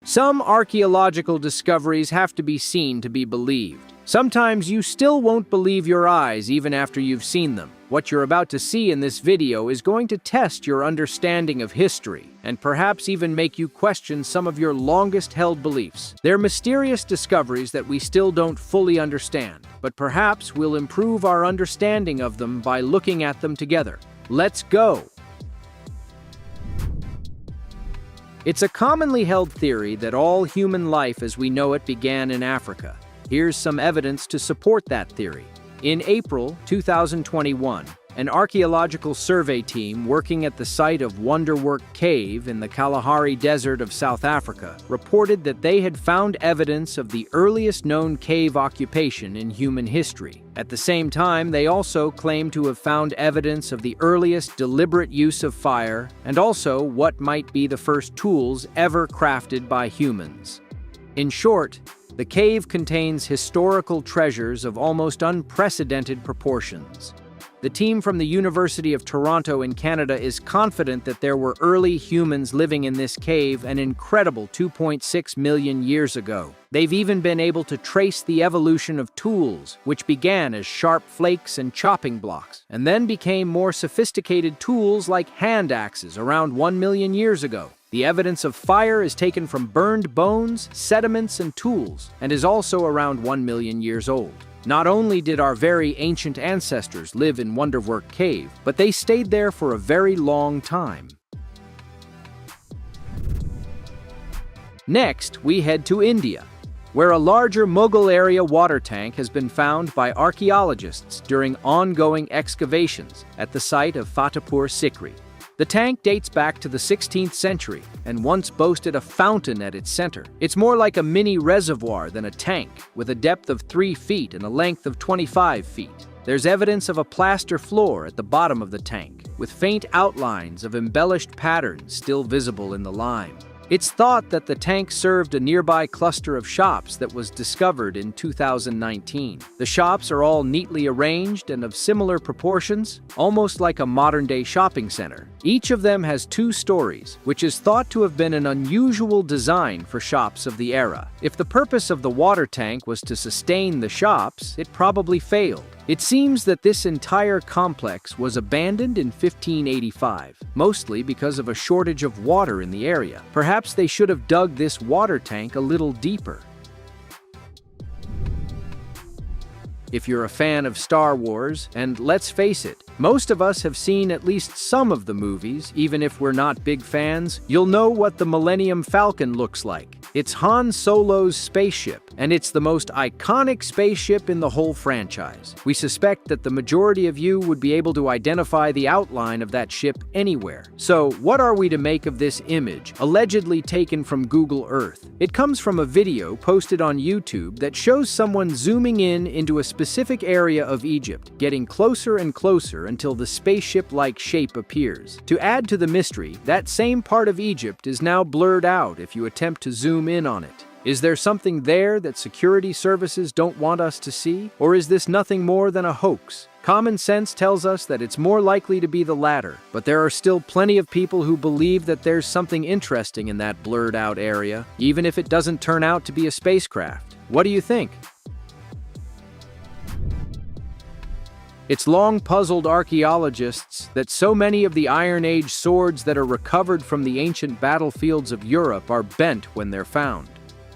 Some archaeological discoveries have to be seen to be believed. Sometimes you still won't believe your eyes even after you've seen them. What you're about to see in this video is going to test your understanding of history and perhaps even make you question some of your longest-held beliefs. They're mysterious discoveries that we still don't fully understand, but perhaps we'll improve our understanding of them by looking at them together. Let's go! It's a commonly held theory that all human life as we know it began in Africa. Here's some evidence to support that theory. In April 2021, an archaeological survey team working at the site of Wonderwork Cave in the Kalahari Desert of South Africa reported that they had found evidence of the earliest known cave occupation in human history. At the same time, they also claimed to have found evidence of the earliest deliberate use of fire and also what might be the first tools ever crafted by humans. In short, the cave contains historical treasures of almost unprecedented proportions. The team from the University of Toronto in Canada is confident that there were early humans living in this cave an incredible 2.6 million years ago. They've even been able to trace the evolution of tools, which began as sharp flakes and chopping blocks, and then became more sophisticated tools like hand axes around 1 million years ago. The evidence of fire is taken from burned bones, sediments, and tools, and is also around 1 million years old. Not only did our very ancient ancestors live in Wonderwork Cave, but they stayed there for a very long time. Next, we head to India, where a larger Mughal area water tank has been found by archaeologists during ongoing excavations at the site of Fatehpur Sikri. The tank dates back to the 16th century and once boasted a fountain at its center. It's more like a mini reservoir than a tank, with a depth of 3 feet and a length of 25 feet. There's evidence of a plaster floor at the bottom of the tank, with faint outlines of embellished patterns still visible in the lime. It's thought that the tank served a nearby cluster of shops that was discovered in 2019. The shops are all neatly arranged and of similar proportions, almost like a modern-day shopping center. Each of them has 2 stories, which is thought to have been an unusual design for shops of the era. If the purpose of the water tank was to sustain the shops, it probably failed. It seems that this entire complex was abandoned in 1585, mostly because of a shortage of water in the area. Perhaps they should have dug this water tank a little deeper. If you're a fan of Star Wars, and let's face it, most of us have seen at least some of the movies, even if we're not big fans, you'll know what the Millennium Falcon looks like. It's Han Solo's spaceship, and it's the most iconic spaceship in the whole franchise. We suspect that the majority of you would be able to identify the outline of that ship anywhere. So, what are we to make of this image, allegedly taken from Google Earth? It comes from a video posted on YouTube that shows someone zooming in into a specific area of Egypt, getting closer and closer until the spaceship-like shape appears. To add to the mystery, that same part of Egypt is now blurred out if you attempt to zoom in on it. Is there something there that security services don't want us to see? Or is this nothing more than a hoax? Common sense tells us that it's more likely to be the latter, but there are still plenty of people who believe that there's something interesting in that blurred-out area, even if it doesn't turn out to be a spacecraft. What do you think? It's long puzzled archaeologists that so many of the Iron Age swords that are recovered from the ancient battlefields of Europe are bent when they're found.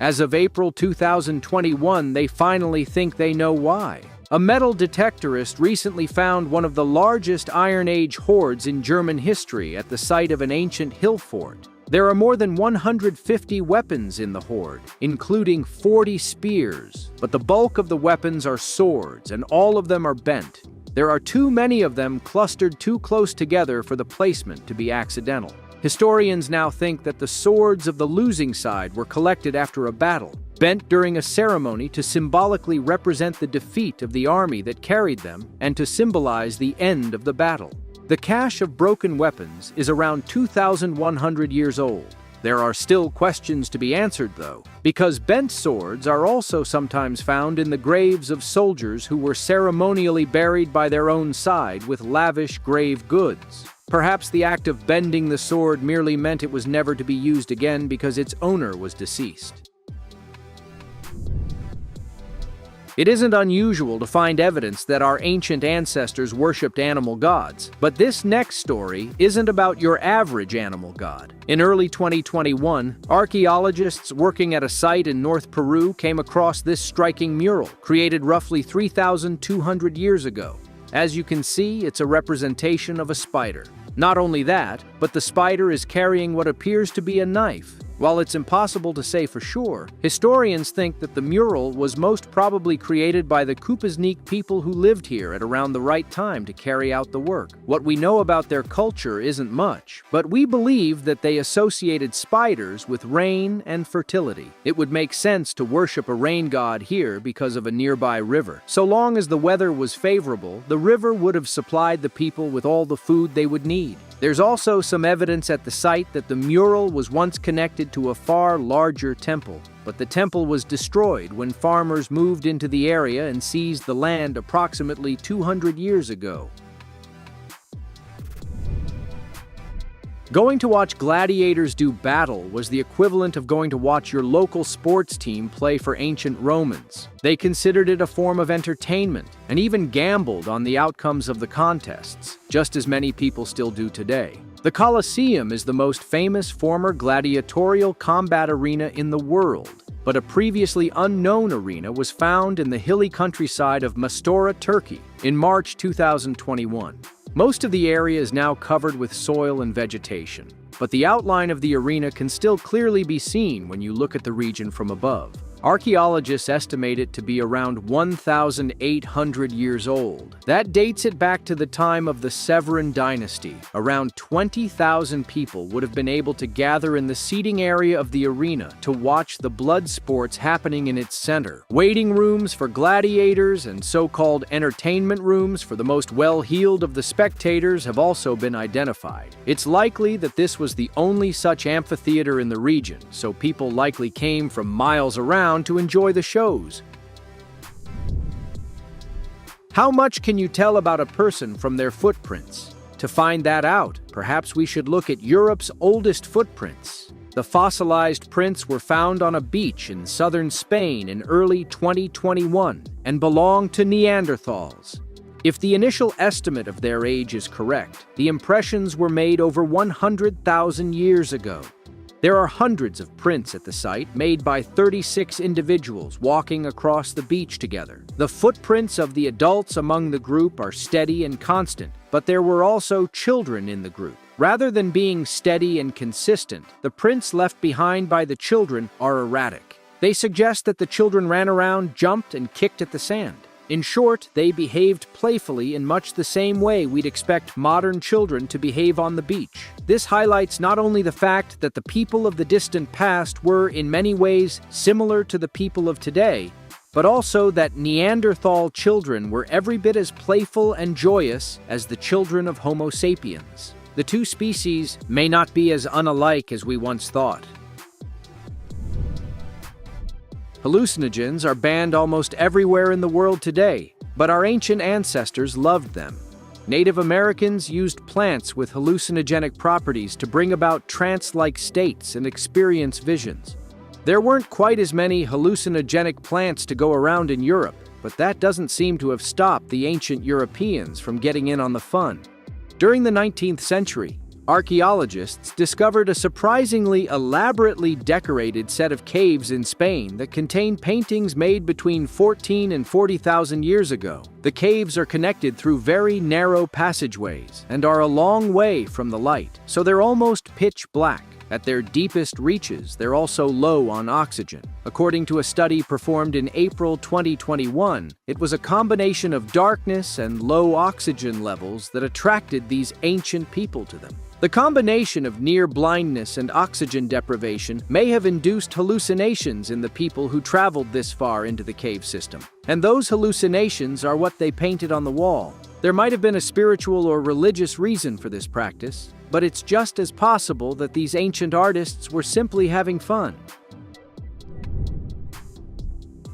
As of April 2021, they finally think they know why. A metal detectorist recently found one of the largest Iron Age hoards in German history at the site of an ancient hill fort. There are more than 150 weapons in the hoard, including 40 spears, but the bulk of the weapons are swords, and all of them are bent. There are too many of them clustered too close together for the placement to be accidental. Historians now think that the swords of the losing side were collected after a battle, bent during a ceremony to symbolically represent the defeat of the army that carried them and to symbolize the end of the battle. The cache of broken weapons is around 2,100 years old. There are still questions to be answered, though, because bent swords are also sometimes found in the graves of soldiers who were ceremonially buried by their own side with lavish grave goods. Perhaps the act of bending the sword merely meant it was never to be used again because its owner was deceased. It isn't unusual to find evidence that our ancient ancestors worshipped animal gods, but this next story isn't about your average animal god. In early 2021, archaeologists working at a site in North Peru came across this striking mural, created roughly 3,200 years ago. As you can see, it's a representation of a spider. Not only that, but the spider is carrying what appears to be a knife. While it's impossible to say for sure, historians think that the mural was most probably created by the Kupasnik people who lived here at around the right time to carry out the work. What we know about their culture isn't much, but we believe that they associated spiders with rain and fertility. It would make sense to worship a rain god here because of a nearby river. So long as the weather was favorable, the river would have supplied the people with all the food they would need. There's also some evidence at the site that the mural was once connected to a far larger temple, but the temple was destroyed when farmers moved into the area and seized the land approximately 200 years ago. Going to watch gladiators do battle was the equivalent of going to watch your local sports team play for ancient Romans. They considered it a form of entertainment and even gambled on the outcomes of the contests, just as many people still do today. The Colosseum is the most famous former gladiatorial combat arena in the world, but a previously unknown arena was found in the hilly countryside of Mastora, Turkey, in March 2021. Most of the area is now covered with soil and vegetation, but the outline of the arena can still clearly be seen when you look at the region from above. Archaeologists estimate it to be around 1,800 years old. That dates it back to the time of the Severan dynasty. Around 20,000 people would have been able to gather in the seating area of the arena to watch the blood sports happening in its center. Waiting rooms for gladiators and so-called entertainment rooms for the most well-heeled of the spectators have also been identified. It's likely that this was the only such amphitheater in the region, so people likely came from miles around to enjoy the shows. How much can you tell about a person from their footprints? To find that out, perhaps we should look at Europe's oldest footprints. The fossilized prints were found on a beach in southern Spain in early 2021 and belong to Neanderthals. If the initial estimate of their age is correct, the impressions were made over 100,000 years ago. There are hundreds of prints at the site made by 36 individuals walking across the beach together. The footprints of the adults among the group are steady and constant, but there were also children in the group. Rather than being steady and consistent, the prints left behind by the children are erratic. They suggest that the children ran around, jumped, and kicked at the sand. In short, they behaved playfully in much the same way we'd expect modern children to behave on the beach. This highlights not only the fact that the people of the distant past were in many ways similar to the people of today, but also that Neanderthal children were every bit as playful and joyous as the children of Homo sapiens. The two species may not be as unalike as we once thought. Hallucinogens are banned almost everywhere in the world today, but our ancient ancestors loved them. Native Americans used plants with hallucinogenic properties to bring about trance-like states and experience visions. There weren't quite as many hallucinogenic plants to go around in Europe, but that doesn't seem to have stopped the ancient Europeans from getting in on the fun. During the 19th century, archaeologists discovered a surprisingly elaborately decorated set of caves in Spain that contained paintings made between 14 and 40,000 years ago. The caves are connected through very narrow passageways and are a long way from the light, so they're almost pitch black. At their deepest reaches, they're also low on oxygen. According to a study performed in April 2021, it was a combination of darkness and low oxygen levels that attracted these ancient people to them. The combination of near blindness and oxygen deprivation may have induced hallucinations in the people who traveled this far into the cave system. And those hallucinations are what they painted on the wall. There might have been a spiritual or religious reason for this practice, but it's just as possible that these ancient artists were simply having fun.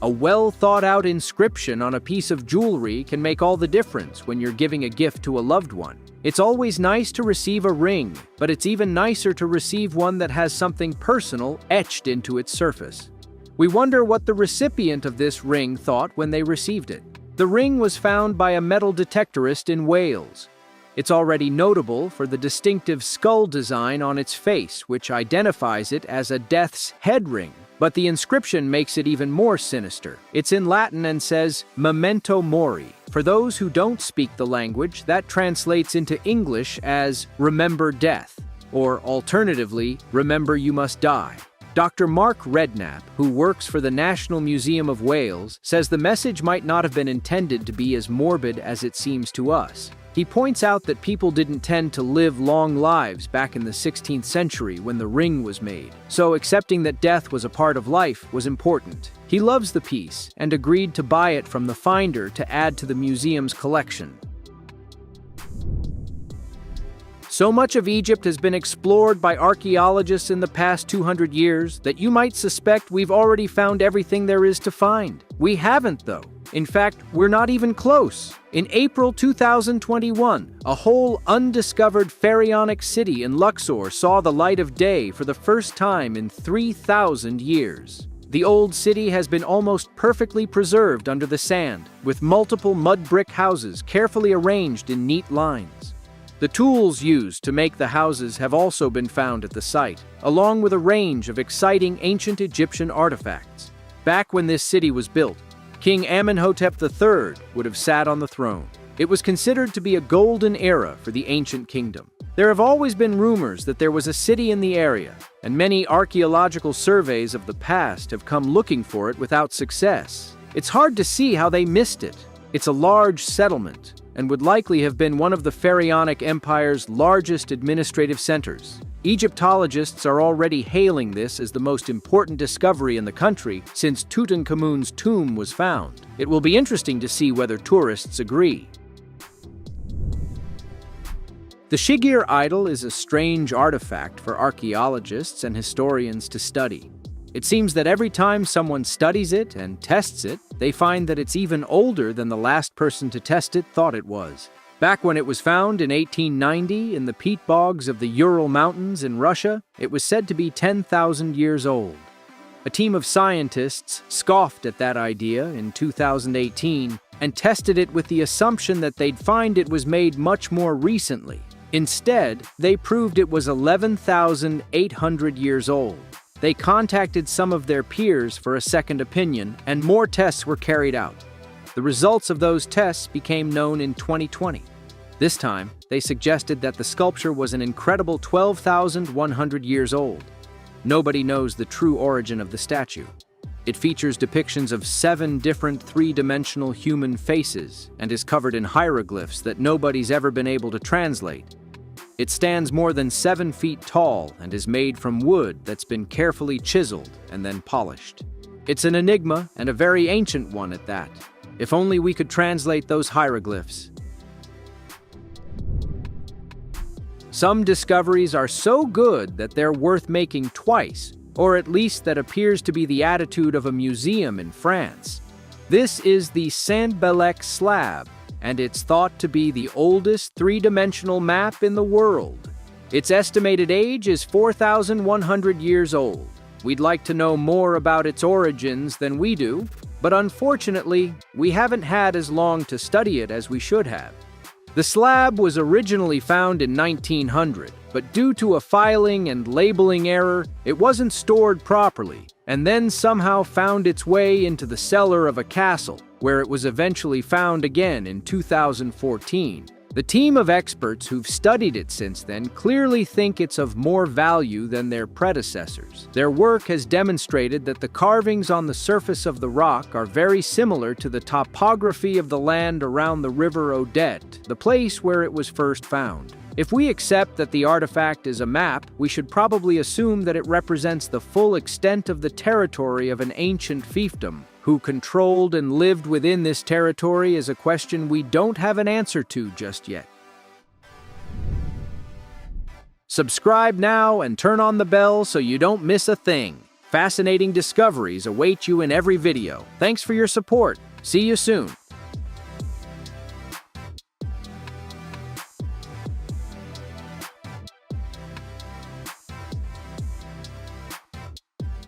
A well-thought-out inscription on a piece of jewelry can make all the difference when you're giving a gift to a loved one. It's always nice to receive a ring, but it's even nicer to receive one that has something personal etched into its surface. We wonder what the recipient of this ring thought when they received it. The ring was found by a metal detectorist in Wales. It's already notable for the distinctive skull design on its face, which identifies it as a death's head ring. But the inscription makes it even more sinister. It's in Latin and says, "Memento mori." For those who don't speak the language, that translates into English as "remember death," or alternatively, "remember you must die." Dr. Mark Redknapp, who works for the National Museum of Wales, says the message might not have been intended to be as morbid as it seems to us. He points out that people didn't tend to live long lives back in the 16th century when the ring was made, so accepting that death was a part of life was important. He loves the piece and agreed to buy it from the finder to add to the museum's collection. So much of Egypt has been explored by archaeologists in the past 200 years that you might suspect we've already found everything there is to find. We haven't, though. In fact, we're not even close. In April 2021, a whole undiscovered pharaonic city in Luxor saw the light of day for the first time in 3,000 years. The old city has been almost perfectly preserved under the sand, with multiple mud brick houses carefully arranged in neat lines. The tools used to make the houses have also been found at the site, along with a range of exciting ancient Egyptian artifacts. Back when this city was built, King Amenhotep III would have sat on the throne. It was considered to be a golden era for the ancient kingdom. There have always been rumors that there was a city in the area, and many archaeological surveys of the past have come looking for it without success. It's hard to see how they missed it. It's a large settlement, and would likely have been one of the Pharaonic Empire's largest administrative centers. Egyptologists are already hailing this as the most important discovery in the country since Tutankhamun's tomb was found. It will be interesting to see whether tourists agree. The Shigir idol is a strange artifact for archaeologists and historians to study. It seems that every time someone studies it and tests it, they find that it's even older than the last person to test it thought it was. Back when it was found in 1890 in the peat bogs of the Ural Mountains in Russia, it was said to be 10,000 years old. A team of scientists scoffed at that idea in 2018 and tested it with the assumption that they'd find it was made much more recently. Instead, they proved it was 11,800 years old. They contacted some of their peers for a second opinion, and more tests were carried out. The results of those tests became known in 2020. This time, they suggested that the sculpture was an incredible 12,100 years old. Nobody knows the true origin of the statue. It features depictions of 7 different three-dimensional human faces and is covered in hieroglyphs that nobody's ever been able to translate. It stands more than 7 feet tall and is made from wood that's been carefully chiseled and then polished. It's an enigma, and a very ancient one at that. If only we could translate those hieroglyphs. Some discoveries are so good that they're worth making twice, or at least that appears to be the attitude of a museum in France. This is the Saint-Belec slab, and it's thought to be the oldest three-dimensional map in the world. Its estimated age is 4,100 years old. We'd like to know more about its origins than we do, but unfortunately, we haven't had as long to study it as we should have. The slab was originally found in 1900, but due to a filing and labeling error, it wasn't stored properly, and then somehow found its way into the cellar of a castle, where it was eventually found again in 2014. The team of experts who've studied it since then clearly think it's of more value than their predecessors. Their work has demonstrated that the carvings on the surface of the rock are very similar to the topography of the land around the River Odette, the place where it was first found. If we accept that the artifact is a map, we should probably assume that it represents the full extent of the territory of an ancient fiefdom. Who controlled and lived within this territory is a question we don't have an answer to just yet. Subscribe now and turn on the bell so you don't miss a thing. Fascinating discoveries await you in every video. Thanks for your support. See you soon.